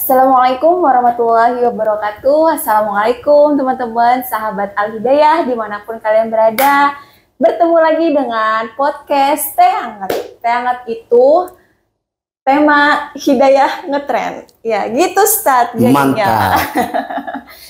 Assalamualaikum warahmatullahi wabarakatuh. Assalamualaikum teman-teman, sahabat Al-Hidayah dimanapun kalian berada. Bertemu lagi dengan podcast Teh Hangat. Teh Hangat itu tema Hidayah ngetren. Ya gitu Ustadz jadinya. Mantap.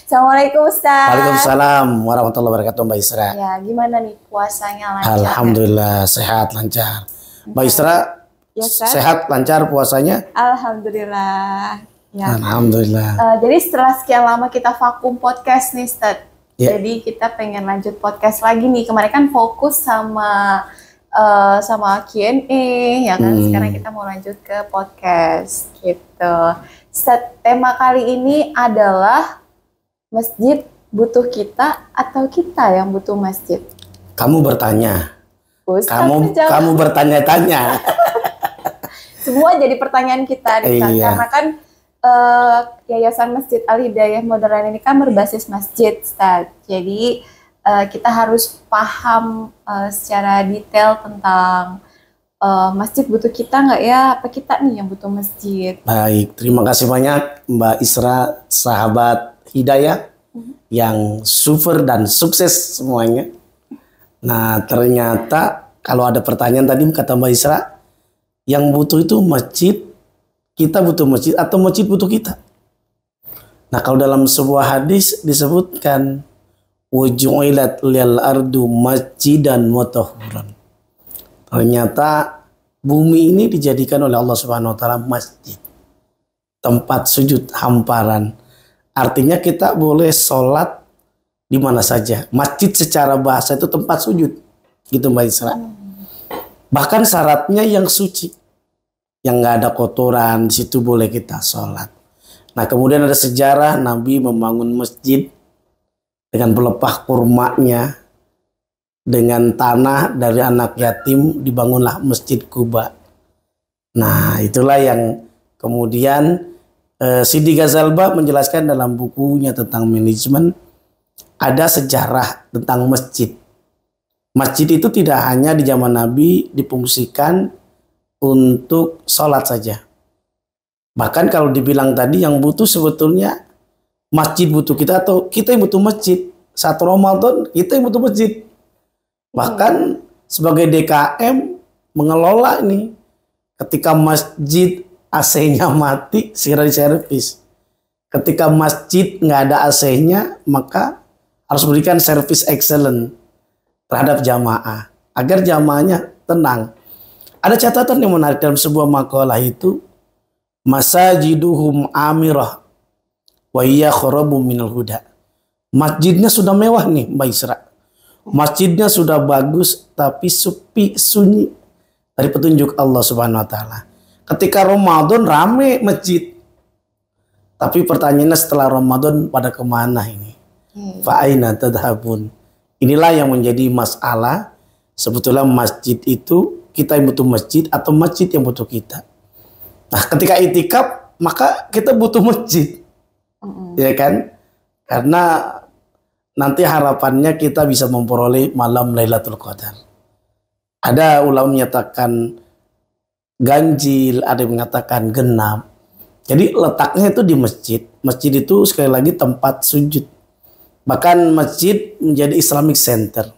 Assalamualaikum Ustadz. Waalaikumsalam warahmatullahi wabarakatuh Mbak Isra. Ya gimana nih puasanya lancar? Alhamdulillah sehat lancar. Mbak Isra ya, sehat lancar puasanya? Alhamdulillah. Ya. Alhamdulillah. Jadi setelah sekian lama kita vakum podcast nih, Ustadz. Ya. Jadi kita pengen lanjut podcast lagi nih. Kemarin kan fokus sama Q&A, ya kan? Sekarang kita mau lanjut ke podcast, gitu. Ustadz, tema kali ini adalah masjid butuh kita atau kita yang butuh masjid? Kamu bertanya. Ustadz kamu bertanya-tanya. Semua jadi pertanyaan kita nih, Ustadz. Iya. Karena kan Yayasan Masjid Al-Hidayah Modern ini kan berbasis masjid, Ustadz. Jadi kita harus paham secara detail tentang masjid butuh kita nggak ya? Apa kita nih yang butuh masjid? Baik, terima kasih banyak Mbak Isra, sahabat Hidayah yang super dan sukses semuanya. Nah ternyata kalau ada pertanyaan tadi kata Mbak Isra, yang butuh itu masjid, kita butuh masjid atau masjid butuh kita. Nah kalau dalam sebuah hadis disebutkan wuju'ilat lil ardu masjidan wa tahuran. Ternyata bumi ini dijadikan oleh Allah Subhanahu wa taala masjid. Tempat sujud hamparan. Artinya kita boleh sholat di mana saja. Masjid secara bahasa itu tempat sujud. Gitu Mbak Isra. Bahkan syaratnya yang suci. Yang nggak ada kotoran, di situ boleh kita sholat. Nah kemudian ada sejarah Nabi membangun masjid dengan pelepah kurmanya, dengan tanah dari anak yatim dibangunlah Masjid Quba. Nah itulah yang kemudian Sidi Ghazalba menjelaskan dalam bukunya tentang manajemen, ada sejarah tentang masjid. Masjid itu tidak hanya di zaman Nabi difungsikan untuk sholat saja. Bahkan kalau dibilang tadi yang butuh sebetulnya masjid butuh kita atau kita yang butuh masjid. Saat Ramadan kita yang butuh masjid. Bahkan sebagai DKM mengelola ini. Ketika masjid AC-nya mati segera diservis. Ketika masjid nggak ada AC-nya maka harus berikan servis excellent terhadap jamaah. Agar jamaahnya tenang. Ada catatan yang menarik dalam sebuah makalah itu, masajiduhum amirah wa hiya kharabu minal huda. Masjidnya sudah mewah nih Mbak Isra. Masjidnya sudah bagus tapi sepi sunyi dari petunjuk Allah Subhanahu wa taala. Ketika Ramadan rame masjid. Tapi pertanyaannya setelah Ramadan pada kemana ini? Fa aina tadhhabun? Inilah yang menjadi masalah. Sebetulnya masjid itu kita yang butuh masjid atau masjid yang butuh kita. Nah ketika itikaf maka kita butuh masjid. Ya kan? Karena nanti harapannya kita bisa memperoleh malam Lailatul Qadar. Ada ulama menyatakan ganjil, ada yang mengatakan genap. Jadi letaknya itu di masjid. Masjid itu sekali lagi tempat sujud. Bahkan masjid menjadi Islamic Center.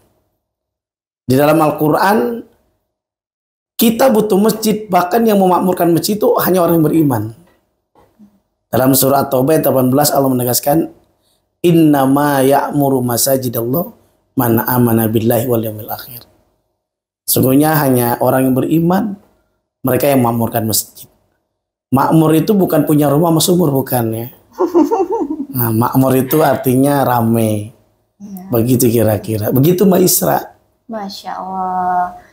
Di dalam Al-Quran kita butuh masjid, bahkan yang memakmurkan masjid itu hanya orang yang beriman. Dalam surah At-Taubah 18 Allah menegaskan, innama ya'muru masajidallah man amana billahi wal yawmil akhir. Sungguhnya hanya orang yang beriman, mereka yang memakmurkan masjid. Makmur itu bukan punya rumah sama sumur, bukan ya. Nah, makmur itu artinya rame. Begitu kira-kira. Begitu Mbak Isra. Masya Allah.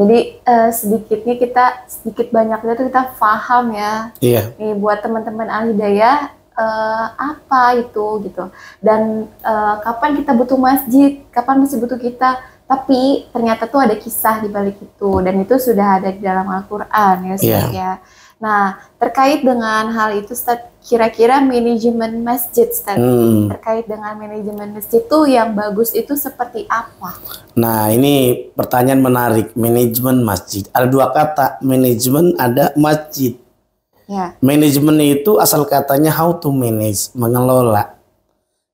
Jadi sedikit banyaknya tuh kita paham ya. Iya. Nih buat teman-teman Al-Hidayah apa itu gitu. Dan kapan kita butuh masjid, kapan masih butuh kita. Tapi ternyata tuh ada kisah di balik itu dan itu sudah ada di dalam Al-Qur'an ya Ustaz ya. Nah, terkait dengan hal itu Ustaz, kira-kira manajemen masjid Ustaz, terkait dengan manajemen masjid itu yang bagus itu seperti apa? Nah, ini pertanyaan menarik, manajemen masjid. Ada dua kata, manajemen ada masjid. Ya. Manajemen itu asal katanya how to manage, mengelola.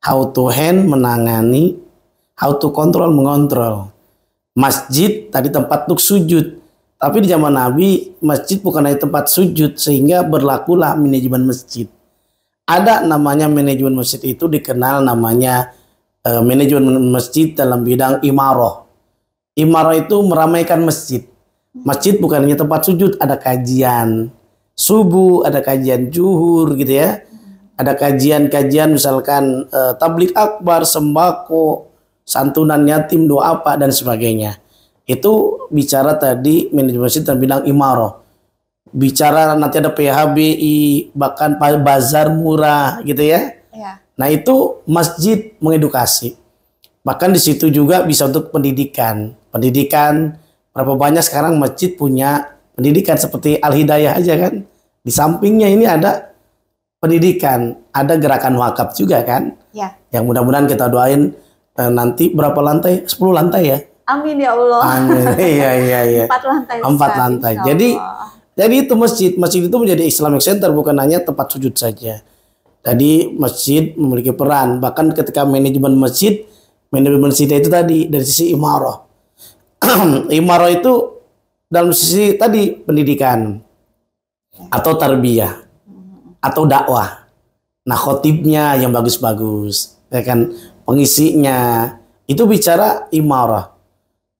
How to hand, menangani. How to control, mengontrol. Masjid tadi tempat untuk sujud. Tapi di zaman Nabi, masjid bukan hanya tempat sujud, sehingga berlakulah manajemen masjid. Ada namanya manajemen masjid itu dikenal namanya manajemen masjid dalam bidang imarah. Imarah itu meramaikan masjid. Masjid bukan hanya tempat sujud, ada kajian subuh, ada kajian zuhur gitu ya. Ada kajian-kajian misalkan tabligh akbar, sembako, santunan yatim, doa apa dan sebagainya. Itu bicara tadi manajemen masjid dan bidang imarah. Bicara nanti ada PHBI, bahkan bazar murah gitu ya. Ya. Nah, itu masjid mengedukasi. Bahkan di situ juga bisa untuk pendidikan. Pendidikan berapa banyak sekarang masjid punya pendidikan seperti Al Hidayah aja kan. Di sampingnya ini ada pendidikan, ada gerakan wakaf juga kan. Ya. Yang mudah-mudahan kita doain nanti berapa lantai? 10 lantai ya. Amin ya Allah. Amin. Iya. 4 lantai. 4 lantai. Jadi itu masjid. Masjid itu menjadi Islamic Center, bukan hanya tempat sujud saja. Tadi masjid memiliki peran. Bahkan ketika manajemen masjid itu tadi dari sisi imarah. Imarah itu dalam sisi tadi pendidikan atau tarbiyah atau dakwah. Nah, khotibnya yang bagus-bagus, ya kan, pengisinya itu bicara imarah.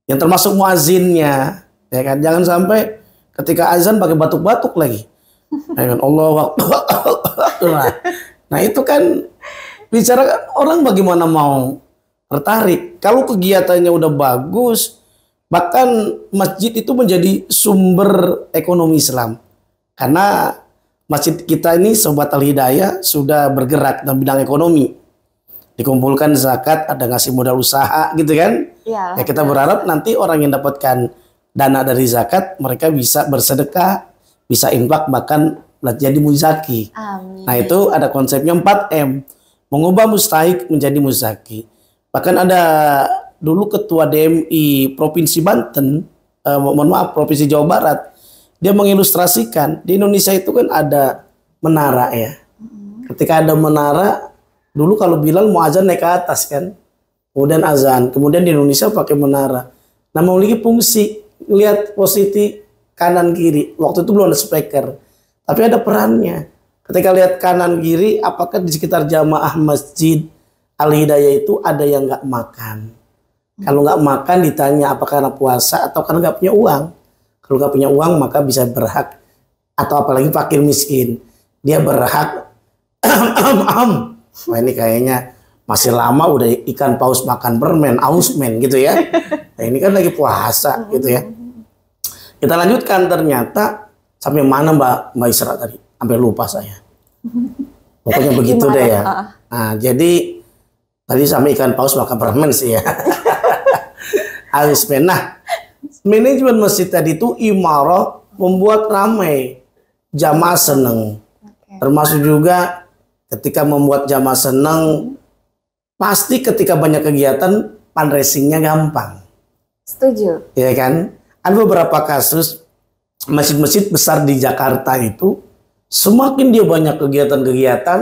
Yang termasuk muazinnya, ya kan, jangan sampai ketika azan pakai batuk-batuk lagi. Ya kan, Allahu Akbar. Nah, itu kan bicara orang bagaimana mau tertarik. Kalau kegiatannya udah bagus, bahkan masjid itu menjadi sumber ekonomi Islam. Karena masjid kita ini Sobat Al Hidayah sudah bergerak dalam bidang ekonomi. Dikumpulkan zakat, ada ngasih modal usaha gitu kan. Ya, kita berharap nanti orang yang dapatkan dana dari zakat, mereka bisa bersedekah, bisa infak, bahkan jadi muzaki. Amin. Nah, itu ada konsepnya 4M. Mengubah mustahik menjadi muzaki. Bahkan ada dulu ketua DMI Provinsi Banten, Provinsi Jawa Barat, dia mengilustrasikan di Indonesia itu kan ada menara ya. Ketika ada menara, dulu kalau Bilal mau azan naik ke atas kan, kemudian azan, kemudian di Indonesia pakai menara. Nah, memiliki fungsi lihat posisi kanan kiri. Waktu itu belum ada speaker, tapi ada perannya. Ketika lihat kanan kiri, apakah di sekitar jamaah masjid Al Hidayah itu ada yang nggak makan? Kalau nggak makan ditanya apakah karena puasa atau karena nggak punya uang. Kalau nggak punya uang maka bisa berhak, atau apalagi fakir miskin, dia berhak. Wah, ini kayaknya masih lama udah ikan paus makan permen, aus men gitu ya. Nah, ini kan lagi puasa gitu ya. Kita lanjutkan, ternyata sampai mana Mbak Isra tadi? Sampai lupa saya. Pokoknya begitu deh ya. Nah, jadi tadi sampai ikan paus makan permen sih ya. Aus men. Nah, manajemen masjid tadi itu imarah, membuat ramai, jamaah seneng. Termasuk juga ketika membuat jamaah seneng, pasti ketika banyak kegiatan fundraisingnya gampang. Setuju. Ya kan? Ada beberapa kasus masjid-masjid besar di Jakarta itu, semakin dia banyak kegiatan-kegiatan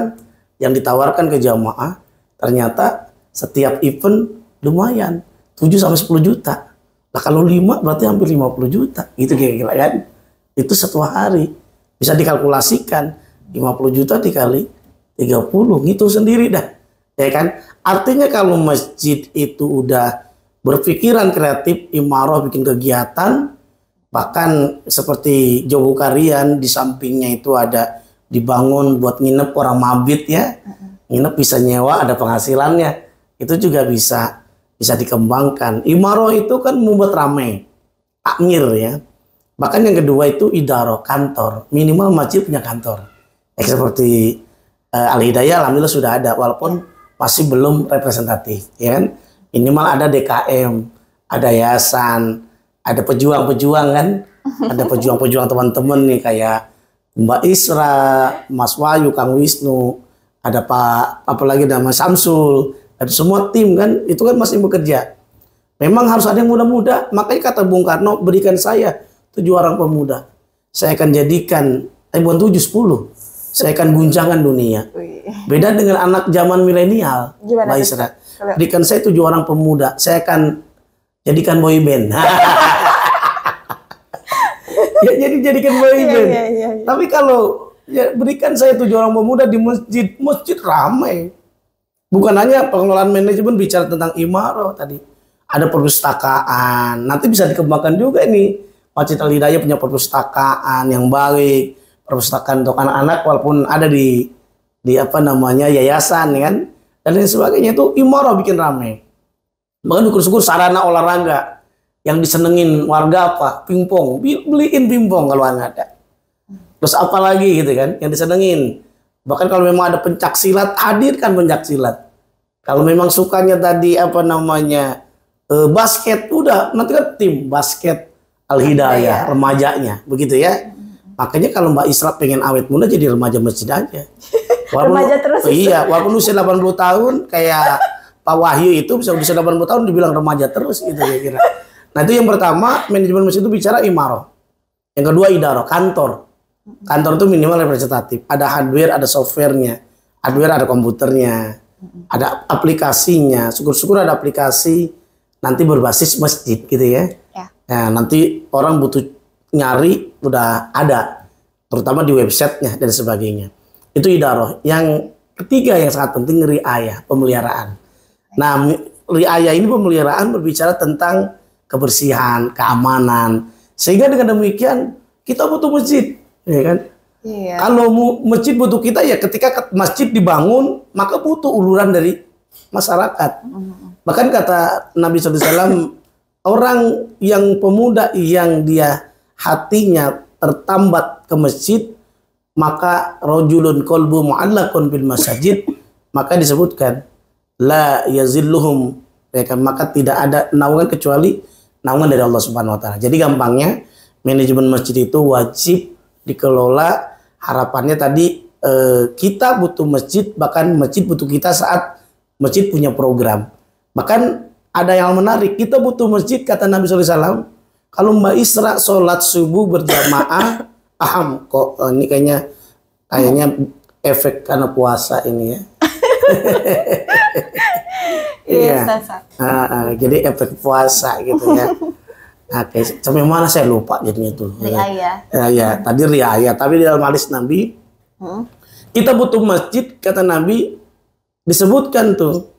yang ditawarkan ke jamaah, ternyata setiap event lumayan 7-10 juta. Nah, kalau 5 berarti hampir 50 juta. Gitu kira-kira kan. Itu satu hari. Bisa dikalkulasikan 50 juta dikali 30, gitu sendiri dah. Ya kan? Artinya kalau masjid itu udah berpikiran kreatif, imarah, bikin kegiatan, bahkan seperti Jogo Karian di sampingnya itu ada dibangun buat nginep orang mabit ya. Nginep bisa nyewa, ada penghasilannya. Itu juga bisa dikembangkan. Imarah itu kan membuat ramai, takmir ya. Bahkan yang kedua itu idarah, kantor. Minimal masjid punya kantor. Seperti Al Hidayah alhamdulillah sudah ada, walaupun masih belum representatif ya kan. Minimal ada DKM, ada yayasan, ada pejuang-pejuang kan. Ada pejuang-pejuang teman-teman nih kayak Mbak Isra, Mas Wahyu, Kang Wisnu, ada Pak apalagi nama Samsul, ada semua tim kan, itu kan masih bekerja. Memang harus ada yang muda-muda, makanya kata Bung Karno, berikan saya 7 orang pemuda, saya akan jadikan bukan 7, 10. Saya akan guncangkan dunia. Wih. Beda dengan anak zaman milenial, Gimana Mbak tuh, Isra. kalau- Jadikan saya 7 orang pemuda, saya akan jadikan boy band. Ya, jadikan boy Iya, band. iya. Tapi kalau ya, berikan saya 7 orang pemuda di masjid, masjid ramai. Bukan hanya pengelolaan manajemen bicara tentang imarah tadi. Ada perpustakaan. Nanti bisa dikembangkan juga nih. Masjid Al Hidayah punya perpustakaan yang baik. Perpustakaan untuk anak-anak walaupun ada di apa namanya yayasan kan. Dan lain sebagainya itu imarah bikin ramai. Bahkan syukur-syukur sarana olahraga yang disenengin warga apa? Pingpong. Beliin pingpong kalau nggak ada. Terus apa lagi gitu kan yang disenengin. Bahkan kalau memang ada pencak silat, hadirkan pencak silat. Kalau memang sukanya tadi apa namanya basket, udah nanti kan tim basket Al Hidayah remajanya, begitu ya. Makanya kalau Mbak Isra pengen awet muda jadi remaja masjid aja. Remaja terus. Iya, walaupun usia 80 tahun kayak Pak Wahyu itu bisa usia 80 tahun dibilang remaja terus gitu kira-kira. Nah itu yang pertama, manajemen masjid itu bicara imarah. Yang kedua idarah, kantor. Kantor itu minimal representatif. Ada hardware, ada softwarenya. Hardware ada komputernya. Ada aplikasinya. Syukur-syukur ada aplikasi nanti berbasis masjid gitu ya. Ya. Nah, nanti orang butuh nyari udah ada. Terutama di websitenya dan sebagainya. Itu idarah. Yang ketiga yang sangat penting riayah, pemeliharaan. Nah, riayah ini pemeliharaan berbicara tentang kebersihan, keamanan. Sehingga dengan demikian kita butuh masjid, ya kan? Iya. Kalau masjid butuh kita ya ketika masjid dibangun maka butuh uluran dari masyarakat. Bahkan kata Nabi SAW, orang yang pemuda yang dia hatinya tertambat ke masjid maka rajulun qalbu mu'allaqun bil masajid, maka disebutkan la yazilluhum, ya kan, maka tidak ada naungan kecuali naungan dari Allah Subhanahu wa taala. Jadi gampangnya manajemen masjid itu wajib dikelola. Harapannya tadi kita butuh masjid, bahkan masjid butuh kita saat masjid punya program. Bahkan ada yang menarik, kita butuh masjid kata Nabi SAW. Kalau Mbak Isra sholat subuh berjamaah, aham kok ini kayaknya efek karena puasa ini ya. Iya. Jadi efek puasa gitu ya. Oke, sampai mana saya lupa jadinya tuh. Riayah. Ya, tadi riayah, tapi di dalam hadis Nabi kita butuh masjid kata Nabi disebutkan tuh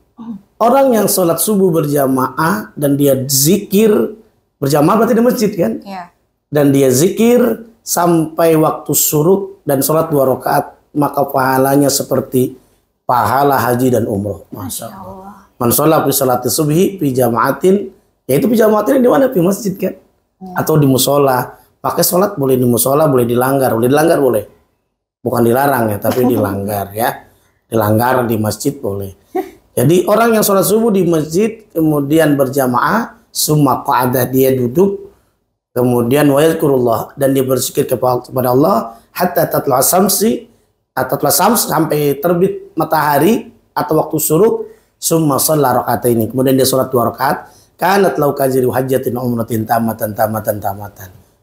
orang yang sholat subuh berjamaah dan dia zikir berjamaah berarti di masjid kan? Iya. Dan dia zikir sampai waktu syuruk dan sholat 2 rakaat maka pahalanya seperti pahala haji dan umroh. Masya Allah. Man sholat fi sholati subhi fi jama'atin, yaitu fi jama'atin di mana? Di masjid kan? Atau di musola. Pakai sholat boleh di musola, boleh dilanggar boleh. Bukan dilarang ya, tapi dilanggar ya. Dilanggar di masjid boleh. Jadi orang yang sholat subuh di masjid kemudian berjamaah, summa qa'ada, dia duduk, kemudian wa yadhkurullah, dan dia berzikir kepada Allah hatta tatla samsi, sampai terbit matahari atau waktu syuruk, summa shalla raka'ataini, kemudian dia sholat 2 rakaat, kanat lau kajiru hajjatin umratin tamatan.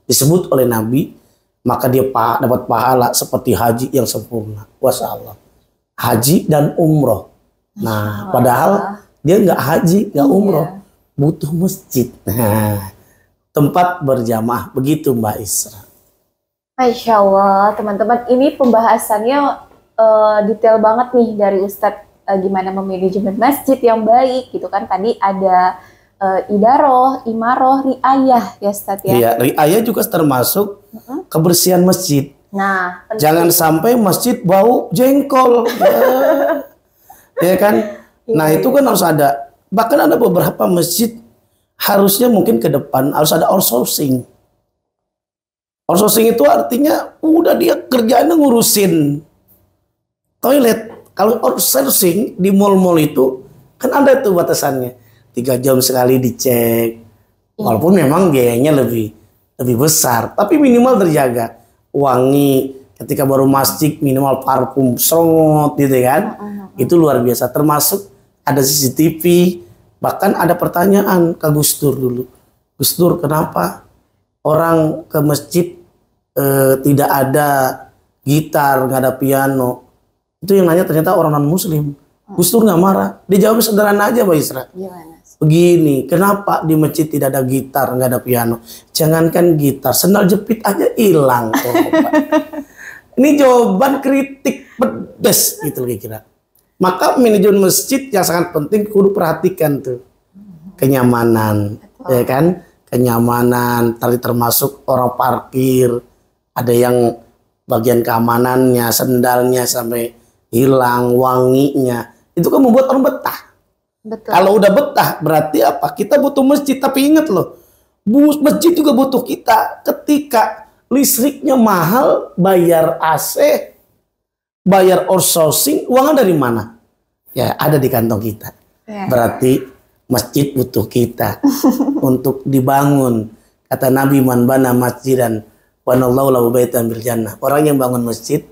Disebut oleh Nabi, maka dia dapat pahala seperti haji yang sempurna. Wasallam. Haji dan umroh. Nah, padahal dia nggak haji, nggak umroh, butuh masjid. Nah, tempat berjamaah, begitu Mbak Isra. Masya Allah, teman-teman, ini pembahasannya detail banget nih dari Ustadz, gimana memanajemen masjid yang baik gitu kan. Tadi ada idaroh, imaroh, riayah ya Ustadz ya. Iya, riayah juga termasuk kebersihan masjid. Nah, jangan sampai masjid bau jengkol. Ya kan? Nah, itu kan harus ada. Bahkan ada beberapa masjid harusnya mungkin ke depan harus ada outsourcing. Outsourcing itu artinya udah dia kerjaannya ngurusin toilet. Kalau outsourcing di mall-mall itu kan ada tuh batasannya. 3 jam sekali dicek. Walaupun memang biayanya lebih besar, tapi minimal terjaga. Wangi, ketika baru masjid minimal parfum serot gitu kan. Itu luar biasa. Termasuk ada CCTV, bahkan ada pertanyaan ke Gus Dur dulu. Gus Dur, kenapa orang ke masjid tidak ada gitar, nggak ada piano. Itu yang nanya ternyata orang non-muslim. Gus Dur nggak marah. Dia jawab sederhana aja, Mbak Isra. Gimana? Begini, kenapa di masjid tidak ada gitar, nggak ada piano? Jangankan gitar, sendal jepit aja hilang. Ini jawaban kritik pedas gitu kira-kira. Maka manajemen masjid yang sangat penting kudu perhatikan tuh kenyamanan, ya kan? Kenyamanan, tadi termasuk orang parkir, ada yang bagian keamanannya, sendalnya sampai hilang, wanginya, itu kan membuat orang betah. Betul. Kalau udah betah berarti apa? Kita butuh masjid, tapi ingat loh, masjid juga butuh kita. Ketika listriknya mahal, bayar AC, bayar outsourcing, uangnya dari mana? Ya ada di kantong kita. Ya. Berarti masjid butuh kita untuk dibangun. Kata Nabi, man bana masjidan wanallahu lahu baitan bil jannah. Orang yang bangun masjid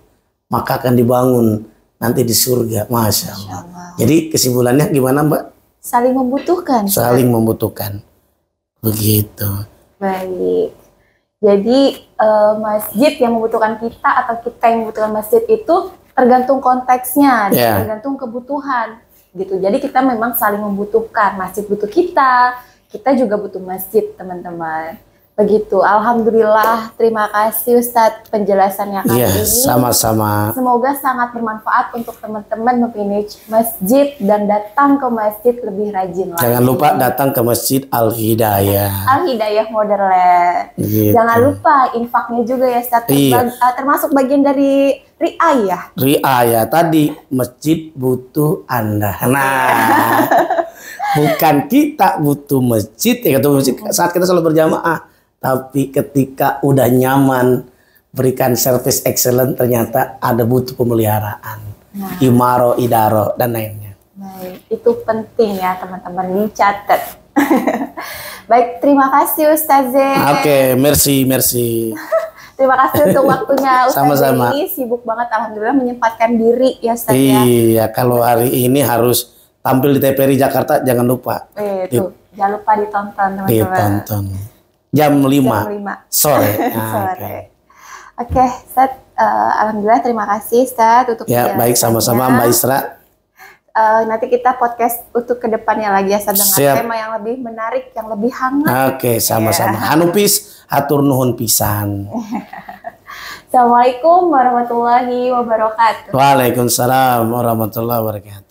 maka akan dibangun nanti di surga. Masya Allah. Jadi kesimpulannya gimana, Mbak? Saling membutuhkan. Saling membutuhkan. Begitu. Baik. Jadi masjid yang membutuhkan kita atau kita yang membutuhkan masjid itu tergantung konteksnya, tergantung kebutuhan. Gitu. Jadi kita memang saling membutuhkan. Masjid butuh kita juga butuh masjid, teman-teman. Begitu. Alhamdulillah, terima kasih Ustadz penjelasannya kali ini. Sama-sama. Semoga sangat bermanfaat untuk teman-teman memanage masjid dan datang ke masjid lebih rajin lagi. Jangan lupa datang ke Masjid Al-Hidayah. Al-Hidayah Modern. Gitu. Jangan lupa infaknya juga ya Ustadz. Termasuk bagian dari riayah. Riayah tadi, masjid butuh Anda. Nah, bukan kita butuh masjid ya, saat kita selalu berjamaah. Tapi ketika udah nyaman, berikan service excellent, ternyata ada butuh pemeliharaan, imaro, idaro, dan lainnya. Baik, itu penting ya teman-teman, dicatat. Baik, terima kasih Ustaz Zain. Oke, merci. Terima kasih untuk waktunya Ustaz. Sama-sama. Ini sibuk banget, alhamdulillah menyempatkan diri ya Ustaz ya. Iya, kalau hari ini harus tampil di TPRI Jakarta, jangan lupa. Itu, jangan lupa ditonton teman-teman. Ditonton. Jam 5 sore. Sore. Oke, Ustaz, alhamdulillah terima kasih Ustaz untuk baik, sama-sama Mbak Isra. Nanti kita podcast untuk kedepannya lagi ya Ustaz, dengan tema yang lebih menarik, yang lebih hangat. Oke, sama-sama. Hanupis hatur nuhun pisan. Assalamualaikum warahmatullahi wabarakatuh. Waalaikumsalam warahmatullahi wabarakatuh.